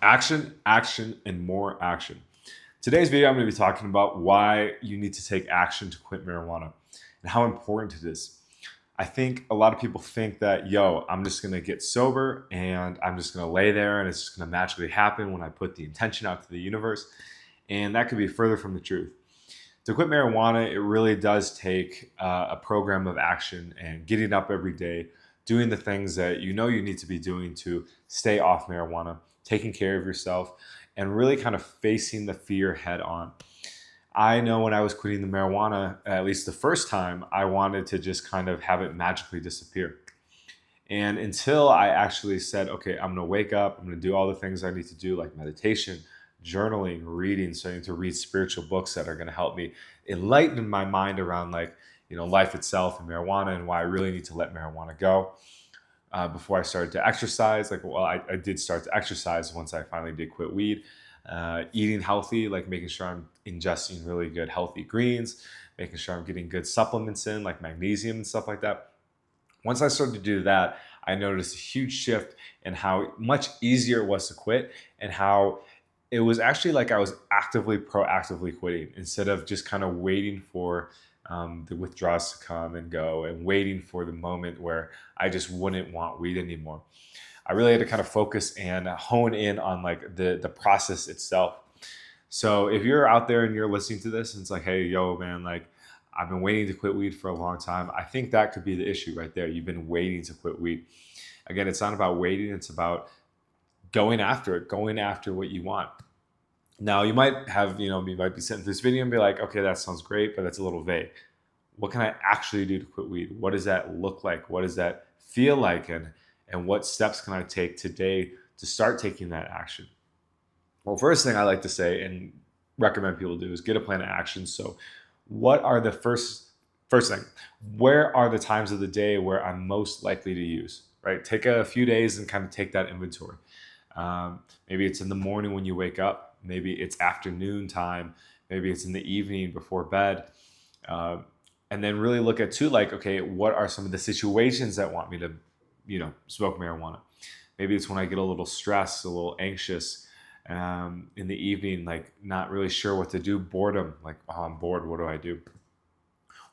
Action, action, and more action. Today's video, I'm going to be talking about why you need to take action to quit marijuana and how important it is. I think a lot of people think that, I'm just going to get sober and I'm just going to lay there and it's just going to magically happen when I put the intention out to the universe. And that could be further from the truth. To quit marijuana, it really does take a program of action and getting up every day, doing the things that you know you need to be doing to stay off marijuana, taking care of yourself, and really kind of facing the fear head on. I know when I was quitting the marijuana, at least the first time, I wanted to just kind of have it magically disappear. And until I actually said, okay, I'm going to wake up, I'm going to do all the things I need to do, like meditation, journaling, reading, starting to read spiritual books that are going to help me enlighten my mind around life itself and marijuana and why I really need to let marijuana go. Before I started to exercise, I did start to exercise once I finally did quit weed. Eating healthy, like making sure I'm ingesting really good healthy greens, making sure I'm getting good supplements in, like magnesium and stuff like that. Once I started to do that, I noticed a huge shift in how much easier it was to quit and how it was actually like I was proactively quitting instead of just kind of waiting for the withdrawals to come and go and waiting for the moment where I just wouldn't want weed anymore. I really had to kind of focus and hone in on like the process itself. So if you're out there and you're listening to this and it's like, hey, man, like I've been waiting to quit weed for a long time. I think that could be the issue right there. You've been waiting to quit weed. Again, it's not about waiting. It's about going after it, going after what you want. Now you might be sitting through this video and be like, okay, that sounds great, but that's a little vague. What can I actually do to quit weed? What does that look like? What does that feel like? And what steps can I take today to start taking that action? Well, first thing I like to say and recommend people do is get a plan of action. So what are the first thing, where are the times of the day where I'm most likely to use, right? Take a few days and kind of take that inventory. Maybe it's in the morning when you wake up. Maybe it's afternoon time. Maybe it's in the evening before bed. And then really look at too, like, okay, what are some of the situations that want me to, smoke marijuana? Maybe it's when I get a little stressed, a little anxious in the evening, like not really sure what to do, boredom, like, oh, I'm bored, what do I do?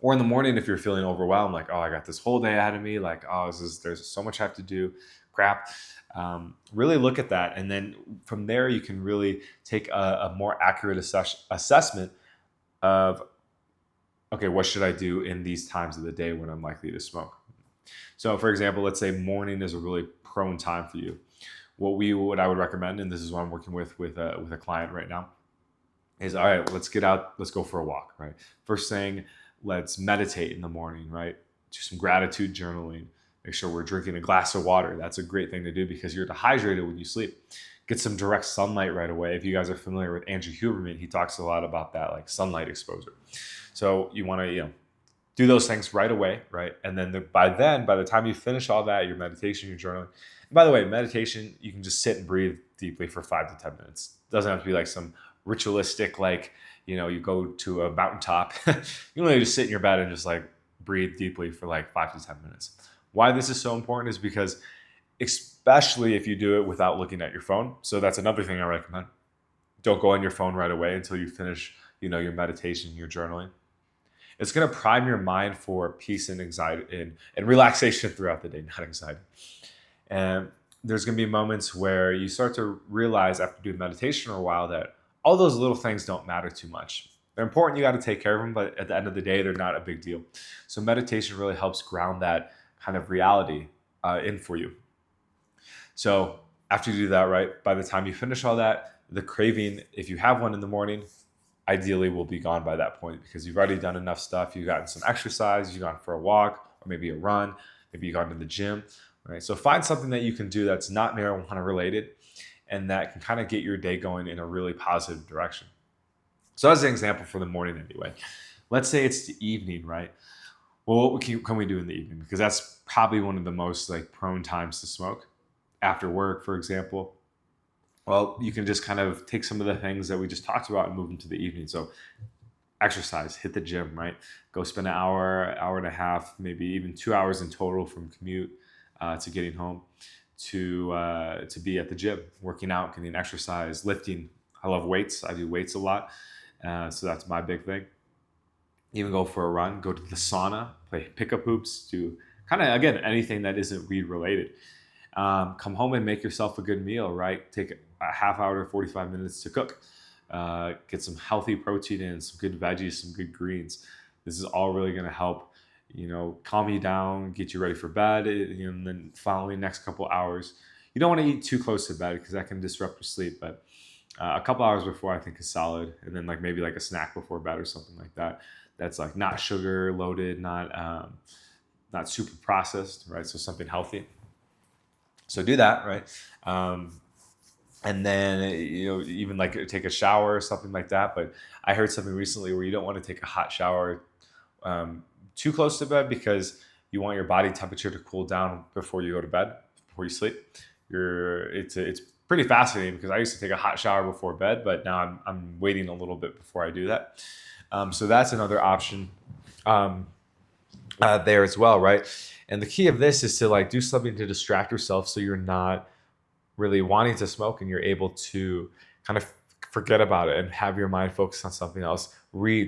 Or in the morning, if you're feeling overwhelmed, like, oh, I got this whole day ahead of me, like, oh, there's so much I have to do, crap. Really look at that. And then from there, you can really take a more accurate assessment of, okay, what should I do in these times of the day when I'm likely to smoke? So for example, let's say morning is a really prone time for you. What I would recommend, and this is what I'm working with a client right now, is all right, let's get out, let's go for a walk, right? First thing, let's meditate in the morning, right? Do some gratitude journaling. Make sure we're drinking a glass of water. That's a great thing to do because you're dehydrated when you sleep. Get some direct sunlight right away. If you guys are familiar with Andrew Huberman, he talks a lot about that, like sunlight exposure. So you want to, do those things right away, right? And then by the time you finish all that, your meditation, your journaling. And by the way, meditation, you can just sit and breathe deeply for 5 to 10 minutes. It doesn't have to be like some ritualistic, like, you go to a mountaintop. You only just sit in your bed and just like breathe deeply for like 5 to 10 minutes. Why this is so important is because, especially if you do it without looking at your phone. So that's another thing I recommend. Don't go on your phone right away until you finish, your meditation, your journaling. It's going to prime your mind for peace and anxiety and relaxation throughout the day, not anxiety. And there's going to be moments where you start to realize after doing meditation for a while that all those little things don't matter too much. They're important. You got to take care of them, but at the end of the day, they're not a big deal. So meditation really helps ground that kind of reality in for you. So after you do that, right, by the time you finish all that, the craving, if you have one in the morning, ideally will be gone by that point because you've already done enough stuff. You've gotten some exercise, you've gone for a walk or maybe a run, maybe you've gone to the gym, right? So find something that you can do that's not marijuana related and that can kind of get your day going in a really positive direction. So as an example for the morning anyway, let's say it's the evening, right? Well, what can we do in the evening? Because that's probably one of the most like prone times to smoke. After work, for example. Well, you can just kind of take some of the things that we just talked about and move them to the evening. So exercise, hit the gym, right? Go spend an hour, hour and a half, maybe even 2 hours in total from commute to getting home. to be at the gym, working out, getting exercise, lifting. I love weights. I do weights a lot, so that's my big thing. Even go for a run, go to the sauna, play pickup hoops, do kind of again anything that isn't weed related. Come home and make yourself a good meal, right? Take a half hour to 45 minutes to cook. Get some healthy protein in, some good veggies, some good greens. This is all really going to help, calm you down, get you ready for bed, and then following next couple hours. You don't want to eat too close to bed because that can disrupt your sleep, but a couple hours before I think is solid. And then maybe a snack before bed or something like that. That's not sugar loaded, not super processed, right? So something healthy. So do that, right? And then even take a shower or something like that. But I heard something recently where you don't want to take a hot shower too close to bed because you want your body temperature to cool down before you go to bed, before you sleep. It's pretty fascinating because I used to take a hot shower before bed, but now I'm waiting a little bit before I do that. So that's another option there as well, right? And the key of this is to do something to distract yourself so you're not really wanting to smoke and you're able to kind of forget about it and have your mind focus on something else.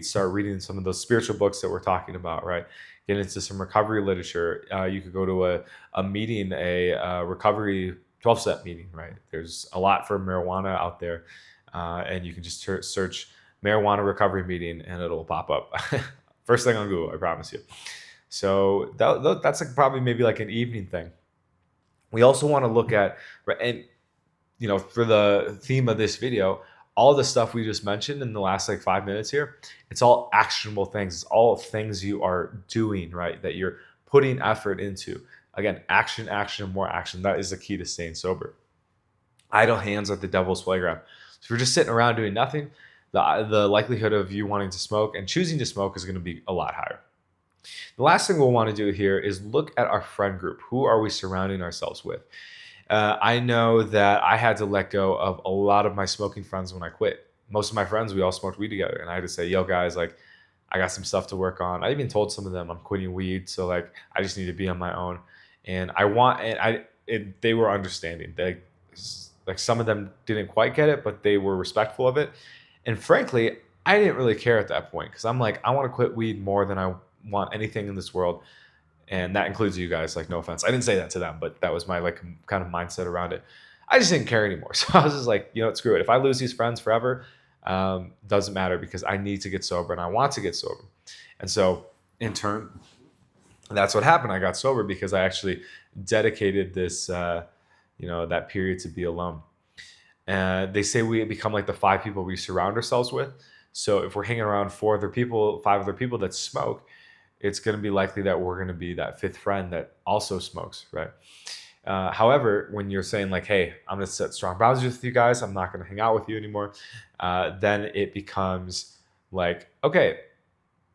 Start reading some of those spiritual books that we're talking about, right? Get into some recovery literature. You could go to a meeting, a recovery 12-step meeting, right? There's a lot for marijuana out there, and you can just search marijuana recovery meeting and it'll pop up. First thing on Google, I promise you. So that's probably maybe an evening thing. We also want to look at, and for the theme of this video, all the stuff we just mentioned in the last 5 minutes here, it's all actionable things. It's all things you are doing, right? That you're putting effort into. Again, action, more action. That is the key to staying sober. Idle hands are the devil's playground. So if you're just sitting around doing nothing, the likelihood of you wanting to smoke and choosing to smoke is going to be a lot higher. The last thing we'll want to do here is look at our friend group. Who are we surrounding ourselves with? I know that I had to let go of a lot of my smoking friends when I quit. Most of my friends, we all smoked weed together. And I had to say, yo, guys, I got some stuff to work on. I even told some of them I'm quitting weed. So I just need to be on my own. And they were understanding. Some of them didn't quite get it, but they were respectful of it. And frankly, I didn't really care at that point because I'm I want to quit weed more than I want anything in this world. And that includes you guys, no offense. I didn't say that to them, but that was my kind of mindset around it. I just didn't care anymore. So I was just screw it. If I lose these friends forever, doesn't matter because I need to get sober and I want to get sober. And so in turn, that's what happened. I got sober because I actually dedicated this, that period to be alone. They say we become the 5 people we surround ourselves with. So if we're hanging around 5 other people that smoke, it's going to be likely that we're going to be that 5th friend that also smokes, right? However, when you're saying hey, I'm going to set strong boundaries with you guys, I'm not going to hang out with you anymore, then it becomes okay,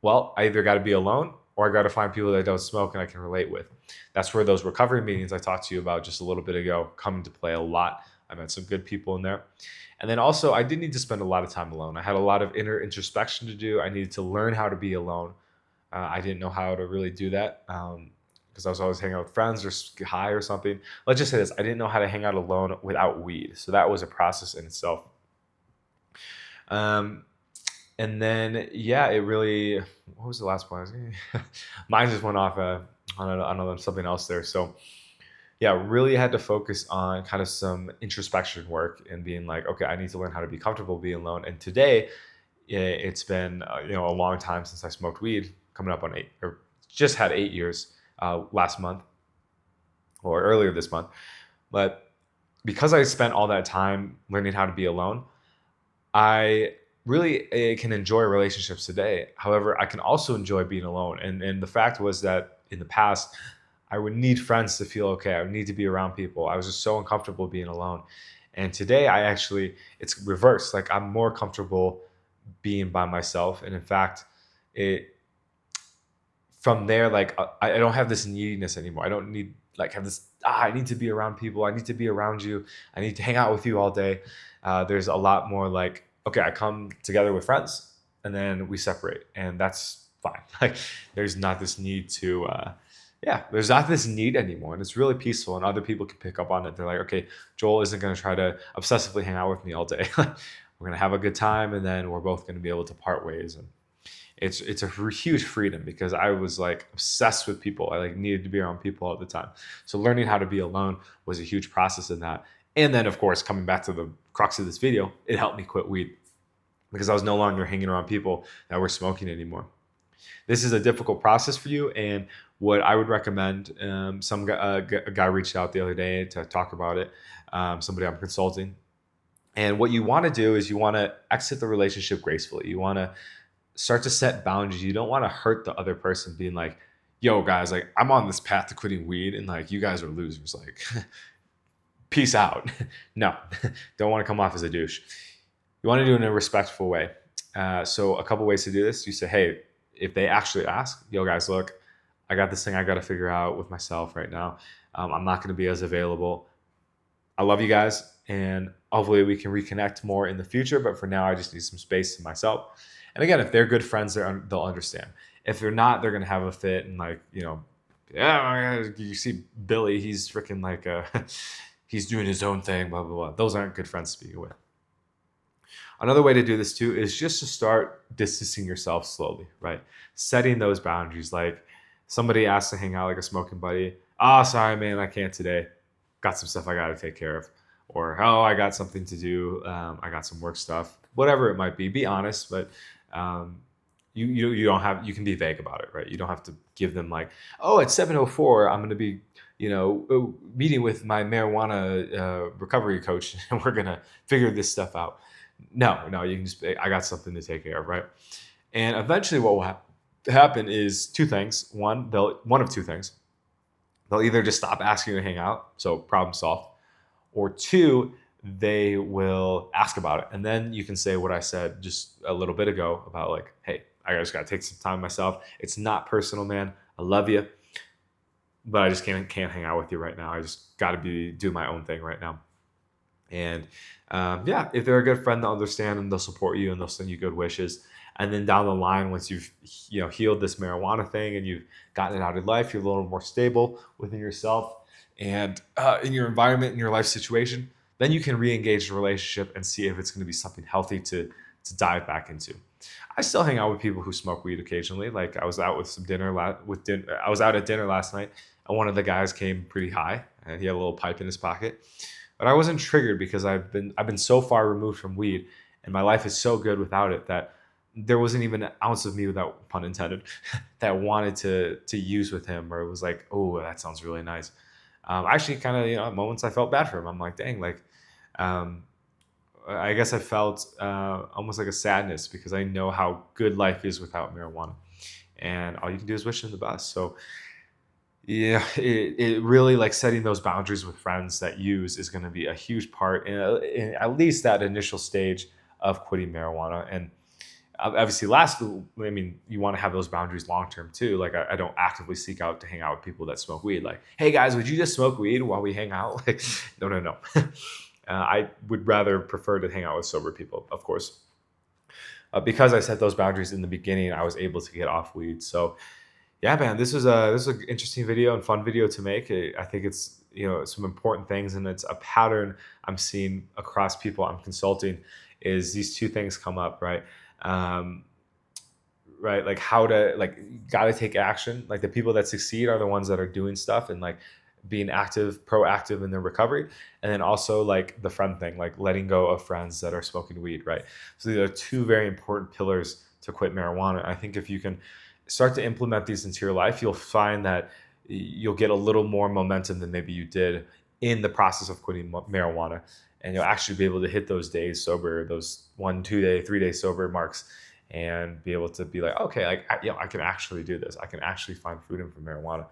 well, I either got to be alone or I got to find people that don't smoke and I can relate with. That's where those recovery meetings I talked to you about just a little bit ago come into play a lot. I met some good people in there. And then also, I did need to spend a lot of time alone. I had a lot of inner introspection to do. I needed to learn how to be alone. I didn't know how to really do that because I was always hanging out with friends or high or something. Let's just say this. I didn't know how to hang out alone without weed. So that was a process in itself. And then, yeah, it really, what was the last point? Mine just went off on something else there. So yeah, really had to focus on kind of some introspection work and being okay, I need to learn how to be comfortable being alone. And today it's been, a long time since I smoked weed, coming up on 8, or just had 8 years last month or earlier this month. But because I spent all that time learning how to be alone, I really can enjoy relationships today. However, I can also enjoy being alone. And the fact was that in the past, I would need friends to feel okay. I would need to be around people. I was just so uncomfortable being alone. And today it's reversed. I'm more comfortable being by myself. And in fact, from there, I don't have this neediness anymore. I don't need have this, I need to be around people. I need to be around you. I need to hang out with you all day. There's a lot more okay, I come together with friends and then we separate and that's fine. There's not this need to, yeah, there's not this need anymore, and it's really peaceful, and other people can pick up on it. They're like, okay, Joel isn't going to try to obsessively hang out with me all day. We're going to have a good time, and then we're both going to be able to part ways. And it's a huge freedom, because I was like obsessed with people. I like needed to be around people all the time. So learning how to be alone was a huge process in that. And then, of course, coming back to the crux of this video, it helped me quit weed, because I was no longer hanging around people that were smoking anymore. This is a difficult process for you, and what I would recommend, a guy reached out the other day to talk about it, somebody I'm consulting. And what you want to do is you want to exit the relationship gracefully. You want to start to set boundaries. You don't want to hurt the other person being like, yo guys, like I'm on this path to quitting weed and like you guys are losers. Like peace out. No, don't want to come off as a douche. You want to do it in a respectful way. So a couple ways to do this. You say, hey, if they actually ask, yo guys, look, I got this thing I got to figure out with myself right now. I'm not going to be as available. I love you guys, and hopefully we can reconnect more in the future. But for now, I just need some space to myself. And again, if they're good friends, they'll understand. If they're not, they're going to have a fit and like, yeah, you see Billy, he's freaking like, he's doing his own thing, blah, blah, blah. Those aren't good friends to be with. Another way to do this too is just to start distancing yourself slowly, right? Setting those boundaries. Like somebody asks to hang out, like a smoking buddy. Sorry, man, I can't today. Got some stuff I got to take care of. Or, I got something to do. I got some work stuff. Whatever it might be. Be honest, but you don't have, you can be vague about it, right? You don't have to give them like, at 7:04, I'm going to be, meeting with my marijuana recovery coach, and we're going to figure this stuff out. No, you can just, I got something to take care of, right? And eventually what will happen is two things. One of two things. They'll either just stop asking you to hang out, so problem solved, or two, they will ask about it. And then you can say what I said just a little bit ago about like, hey, I just got to take some time myself. It's not personal, man. I love you, but I just can't hang out with you right now. I just got to do my own thing right now. And if they're a good friend, they'll understand and they'll support you and they'll send you good wishes. And then down the line, once you've healed this marijuana thing and you've gotten it out of life, you're a little more stable within yourself and in your environment, in your life situation, then you can re-engage the relationship and see if it's going to be something healthy to dive back into. I still hang out with people who smoke weed occasionally. Like I was out with some dinner I was out at dinner last night, and one of the guys came pretty high and he had a little pipe in his pocket. But I wasn't triggered because I've been so far removed from weed, and my life is so good without it that there wasn't even an ounce of me, without pun intended, that wanted to use with him, or it was like, oh, that sounds really nice. Actually, kind of, at moments I felt bad for him. I'm like, dang, like, I guess I felt almost like a sadness because I know how good life is without marijuana, and all you can do is wish him the best. So yeah, it really, like, setting those boundaries with friends that use is going to be a huge part in at least that initial stage of quitting marijuana. And obviously you want to have those boundaries long term too. Like I don't actively seek out to hang out with people that smoke weed. Like, hey guys, would you just smoke weed while we hang out? Like, no. I would rather prefer to hang out with sober people, of course. Because I set those boundaries in the beginning, I was able to get off weed. So yeah, man, this was an interesting video and fun video to make. I think it's some important things, and it's a pattern I'm seeing across people I'm consulting. Is these two things come up, right? Right, like how to, like, gotta take action. Like the people that succeed are the ones that are doing stuff and like being proactive in their recovery. And then also like the friend thing, like letting go of friends that are smoking weed, right? So these are two very important pillars to quit marijuana. I think if you can start to implement these into your life, you'll find that you'll get a little more momentum than maybe you did in the process of quitting marijuana. And you'll actually be able to hit those days sober, those 1, 2 day, 3 day sober marks, and be able to be like, okay, like, I can actually do this. I can actually find freedom from marijuana.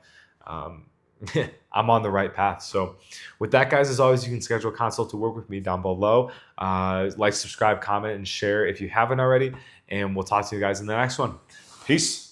I'm on the right path. So with that, guys, as always, you can schedule a consult to work with me down below. Like, subscribe, comment, and share if you haven't already. And we'll talk to you guys in the next one. Peace.